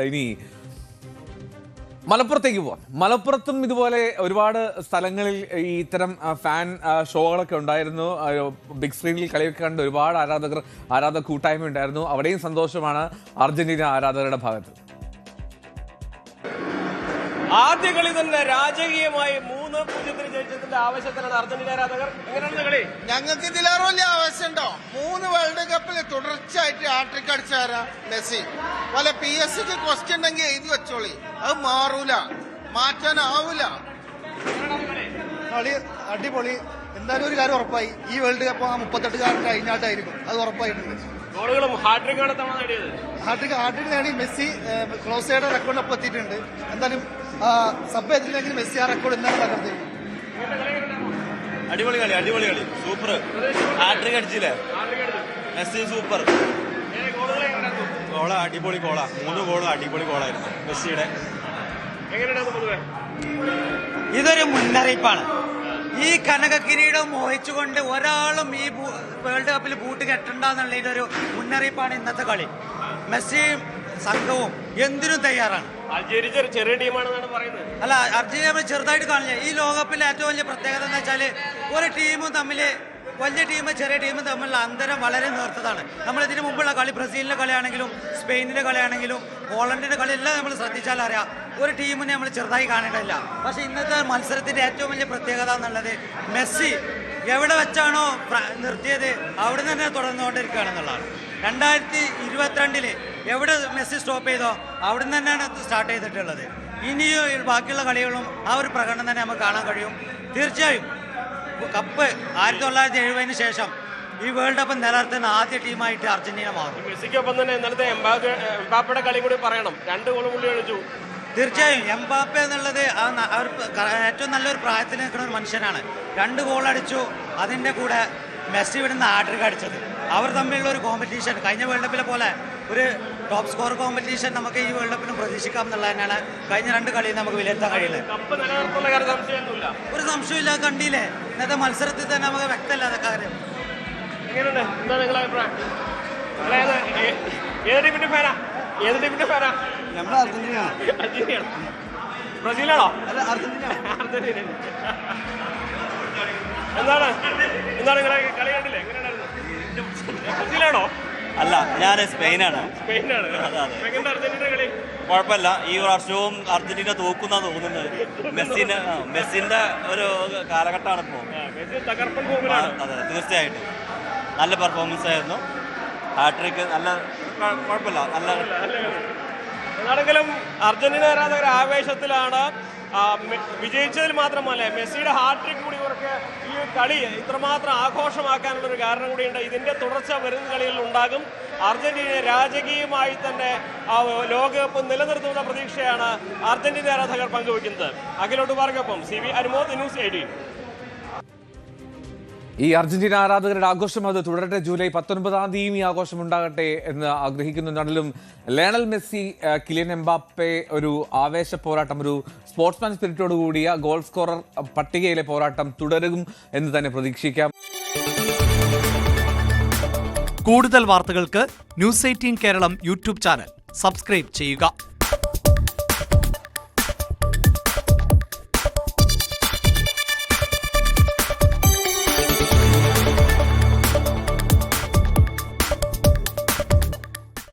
ഇനി മലപ്പുറത്തേക്ക് പോവാം. മലപ്പുറത്തും ഇതുപോലെ ഒരുപാട് സ്ഥലങ്ങളിൽ ഈ ഇത്തരം ഫാൻ ഷോകളൊക്കെ ഉണ്ടായിരുന്നു. ബിഗ് സ്ക്രീനിൽ കളിയൊക്കെ കണ്ട് ഒരുപാട് ആരാധക കൂട്ടായ്മ ഉണ്ടായിരുന്നു. അവിടെയും സന്തോഷമാണ് അർജന്റീന ആരാധകരുടെ ഭാഗത്ത്. ആദ്യ കളി തന്നെ രാജകീയമായി 3-0 ജയിച്ചതിന്റെ ആവശ്യത്തിലാണ് അർജന്റീന ആരാധകർ. എങ്ങനെയാണ് കളി? ഞങ്ങൾക്ക് ഇതിലേറെ വലിയ ആവശ്യമുണ്ടോ? 3 വേൾഡ് കപ്പിൽ തുടർച്ചയായിട്ട് ഹാട്രിക് അടിച്ചാരാ മെസ്സി. പല PSG ക്വസ്റ്റ്യൻ ഉണ്ടെങ്കിൽ എഴുതി വെച്ചോളി, അത് മാറൂല, മാറ്റാനാവൂല. കളി അടിപൊളി. എന്തായാലും ഒരു കാര്യം ഉറപ്പായി, ഈ വേൾഡ് കപ്പ് 38 കഴിഞ്ഞാട്ടായിരിക്കും, അത് ഉറപ്പായിട്ടുണ്ട്. ഗോളുകളും ഹാട്രിക്കാണ് തവണ നേടിയത്. ഹാട്രിക് നേടി മെസ്സി ക്ലോസയുടെ റെക്കോർഡിനൊപ്പം എത്തിയിട്ടുണ്ട്. എന്തായാലും സബ് എത്തില്ലെങ്കിൽ മെസ്സി ആ റെക്കോർഡ് എന്തായാലും തകർത്തിരിക്കും. അടിപൊളി കളി സൂപ്പർ. ഹാട്രിക് അടിച്ചില്ലേ മെസ്സി, സൂപ്പർ ഗോള, അടിപൊളി ഗോളാ. 3 ഗോളും അടിപൊളി ഗോളായിരുന്നു മെസ്സിയുടെ. ഇതൊരു മുന്നറിയിപ്പാണ്. ഈ കനക കിരീടം മോഹിച്ചുകൊണ്ട് ഒരാളും ഈ വേൾഡ് കപ്പിൽ ബൂട്ട് കെട്ടണ്ടെന്നുള്ളതിന്റെ ഒരു മുന്നറിയിപ്പാണ് ഇന്നത്തെ കളി. മെസ്സിയും സംഘവും എന്തിനും തയ്യാറാണ്. അൾജീരിയ ചെറിയ ടീമാണെന്നാണ് പറയുന്നത്. അല്ല, അർജന്റീന ചെറുതായിട്ട് കാണില്ല. ഈ ലോകകപ്പിലെ ഏറ്റവും വലിയ പ്രത്യേകത എന്ന് വെച്ചാൽ ഒരു ടീമും തമ്മിൽ, വലിയ ടീമും ചെറിയ ടീമും തമ്മിലുള്ള അന്തരം വളരെ നേർത്തതാണ്. നമ്മൾ ഇതിനു മുമ്പുള്ള കളി, ബ്രസീലിന്റെ കളിയാണെങ്കിലും സ്പെയിനിന്റെ കളിയാണെങ്കിലും ഹോളണ്ടിന്റെ കളി എല്ലാം നമ്മൾ ശ്രദ്ധിച്ചാൽ അറിയാം, ഒരു ടീമിനെ നമ്മൾ ചെറുതായി കാണേണ്ടതില്ല. പക്ഷെ ഇന്നത്തെ മത്സരത്തിന്റെ ഏറ്റവും വലിയ പ്രത്യേകത എന്നുള്ളത് മെസ്സി എവിടെ വെച്ചാണോ നിർത്തിയത് അവിടെ തന്നെ തുടർന്നുകൊണ്ടിരിക്കുകയാണെന്നുള്ളതാണ്. 2022 എവിടെ മെസ്സി സ്റ്റോപ്പ് ചെയ്തോ അവിടെ നിന്ന് തന്നെയാണ് സ്റ്റാർട്ട് ചെയ്തിട്ടുള്ളത്. ഇനിയും ബാക്കിയുള്ള കളികളും ആ ഒരു പ്രകടനം തന്നെ നമുക്ക് കാണാൻ കഴിയും. തീർച്ചയായും കപ്പ് 1970 ശേഷം ഈ വേൾഡ് കപ്പ് നിലനിർത്തുന്ന ആദ്യ ടീമായിട്ട് അർജന്റീന മാറും. മെസ്സിക്കൊപ്പം തന്നെ ഇന്നലത്തെ എംബാപ്പയുടെ കളി കൂടി പറയണം. 2 ഗോളും പുള്ളി കളിച്ചു. തീർച്ചയായും എംബാപ്പെ എന്നുള്ളത് ഏറ്റവും നല്ലൊരു പ്രായത്തിൽ നിൽക്കുന്ന ഒരു മനുഷ്യനാണ്. 2 ഗോൾ അടിച്ചു. അതിൻ്റെ കൂടെ മെസ്സി ഇവിടുന്ന് ഹാട്രിക് അടിച്ചത്. അവർ തമ്മിലുള്ള ഒരു കോമ്പറ്റീഷൻ കഴിഞ്ഞ വേൾഡ് കപ്പിലെ പോലെ ഒരു ടോപ്പ് സ്കോർ കോമ്പറ്റീഷൻ നമുക്ക് ഈ വേൾഡ് കപ്പിനും പ്രതീക്ഷിക്കാം എന്നുള്ളത് തന്നെയാണ് കഴിഞ്ഞ 2 കളിയിൽ നമുക്ക് വിലയിരുത്താൻ കഴിയുന്നത്. ഒരു സംശയമില്ല. കണ്ടില്ലേ ഇന്നത്തെ മത്സരത്തിൽ തന്നെ നമുക്ക് വ്യക്തമല്ലാത്ത കാര്യം. എങ്ങനെയുണ്ട്? എന്താ നിങ്ങളുടെ അഭിപ്രായം? ഏത് ടീമിന്റെ ഫാനാ? നമ്മൾ അർജന്റീന. ബ്രസീലാണോ? അല്ല, അർജന്റീന. എന്താണ് നിങ്ങളെ കളി കണ്ടില്ലേ? എങ്ങനെയായിരുന്നു? ബ്രസീലാണോ? അല്ല, ഞാൻ സ്പെയിനാണ്. എങ്ങനെയുണ്ട് അർജന്റീന കളി? കുഴപ്പമില്ല. ഈ വർഷവും അർജന്റീന തോക്കുന്ന തോന്നുന്നത്. മെസ്സിന്റെ ഒരു കാലഘട്ടമാണ് ഇപ്പോൾ. തകർപ്പൻ ഫോമിലാണ്. അതെ, തീർച്ചയായിട്ടും നല്ല പെർഫോമൻസ് ആയിരുന്നു. ഹാട്രിക് നല്ല കുഴപ്പമില്ല, നല്ല. എന്നാണെങ്കിലും അർജന്റീന ആരാധകർ ആവേശത്തിലാണ്. വിജയിച്ചതിൽ മാത്രമല്ല, മെസ്സിയുടെ ഹാട്രിക് കൂടി ഇവർക്ക് ഈ കളി ഇത്രമാത്രം ആഘോഷമാക്കാനുള്ളൊരു കാരണം കൂടിയുണ്ട്. ഇതിന്റെ തുടർച്ച വരുന്ന കളികളിൽ ഉണ്ടാകും. അർജന്റീന രാജകീയമായി തന്നെ ലോകകപ്പ് നിലനിർത്തുന്ന പ്രതീക്ഷയാണ് അർജന്റീന ആരാധകർ പങ്കുവയ്ക്കുന്നത്. അഖിലോട്ട് പാർക്കൊപ്പം CV അനുമോദ്, ന്യൂസ് 18. ഈ അർജന്റീന ആരാധകരുടെ ആഘോഷം അത് തുടരട്ടെ. ജൂലൈ 19 ഈ ആഘോഷം ഉണ്ടാകട്ടെ എന്ന് ആഗ്രഹിക്കുന്നുണ്ടെങ്കിലും ലയണൽ മെസ്സി, കിലിയൻ എംബാപ്പെ ഒരു ആവേശ പോരാട്ടം, ഒരു സ്പോർട്സ്മാൻ സ്പിരിറ്റോട് കൂടിയ ഗോൾ സ്കോറർ പട്ടികയിലെ പോരാട്ടം തുടരും എന്ന് തന്നെ പ്രതീക്ഷിക്കാം. കൂടുതൽ വാർത്തകൾക്ക് News 18 കേരളം യൂട്യൂബ് ചാനൽ സബ്സ്ക്രൈബ് ചെയ്യുക.